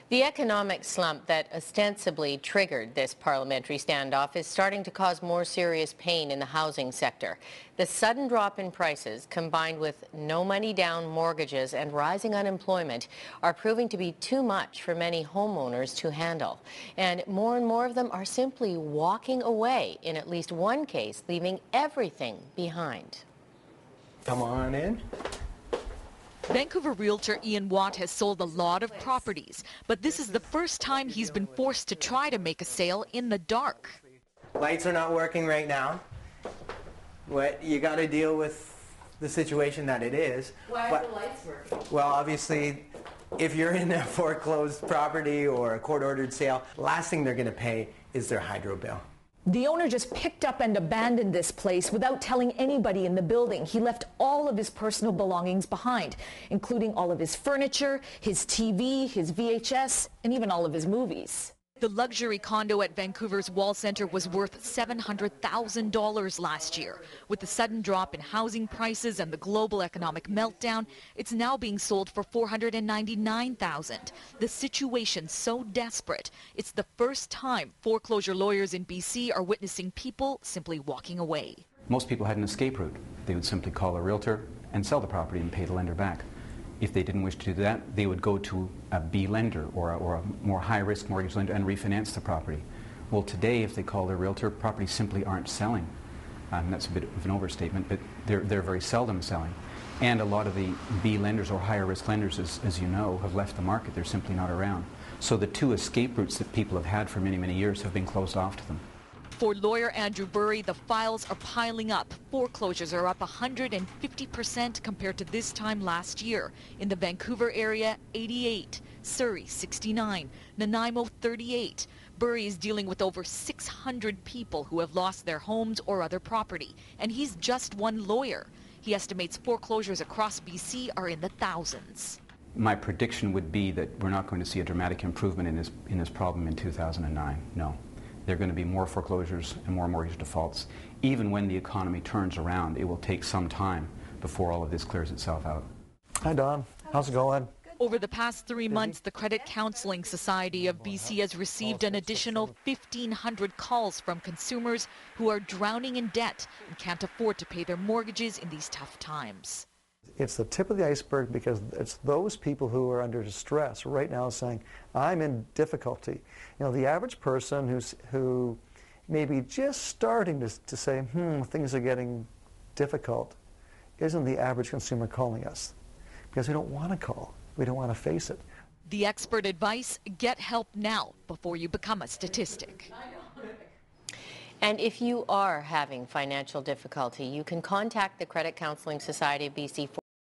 The economic slump that ostensibly triggered this parliamentary standoff is starting to cause more serious pain in the housing sector. The sudden drop in prices, combined with no money down mortgages and rising unemployment, are proving to be too much for many homeowners to handle. And more of them are simply walking away, in at least one case, leaving everything behind. Come on in. Vancouver realtor Ian Watt has sold a lot of properties, but this is the first time he's been forced to try to make a sale in the dark. Lights are not working right now. You got to deal with the situation that it is. Why are the lights working? Well, obviously, if you're in a foreclosed property or a court-ordered sale, last thing they're going to pay is their hydro bill. The owner just picked up and abandoned this place without telling anybody in the building. He left all of his personal belongings behind, including all of his furniture, his TV, his VHS, and even all of his movies. The luxury condo at Vancouver's Wall Centre was worth $700,000 last year. With the sudden drop in housing prices and the global economic meltdown, it's now being sold for $499,000. The situation so desperate, it's the first time foreclosure lawyers in BC are witnessing people simply walking away. Most people had an escape route. They would simply call a realtor and sell the property and pay the lender back. If they didn't wish to do that, they would go to a B lender or a more high-risk mortgage lender and refinance the property. Well, today, if they call their realtor, properties simply aren't selling. That's a bit of an overstatement, but they're very seldom selling. And a lot of the B lenders or higher-risk lenders, as you know, have left the market. They're simply not around. So the two escape routes that people have had for many, many years have been closed off to them. For lawyer Andrew Burry, the files are piling up. Foreclosures are up 150% compared to this time last year. In the Vancouver area, 88, Surrey, 69, Nanaimo, 38. Burry is dealing with over 600 people who have lost their homes or other property, and he's just one lawyer. He estimates foreclosures across BC are in the thousands. My prediction would be that we're not going to see a dramatic improvement in this problem in 2009, no. There are going to be more foreclosures and more mortgage defaults. Even when the economy turns around, it will take some time before all of this clears itself out. Hi, Don. How's it going? Over the past 3 months, the Credit Counseling Society of BC has received an additional 1,500 calls from consumers who are drowning in debt and can't afford to pay their mortgages in these tough times. It's the tip of the iceberg because it's those people who are under distress right now saying, I'm in difficulty. You know, the average person who may be just starting to say, things are getting difficult, isn't the average consumer calling us. Because we don't want to call. We don't want to face it. The expert advice, get help now before you become a statistic. And if you are having financial difficulty, you can contact the Credit Counseling Society of BC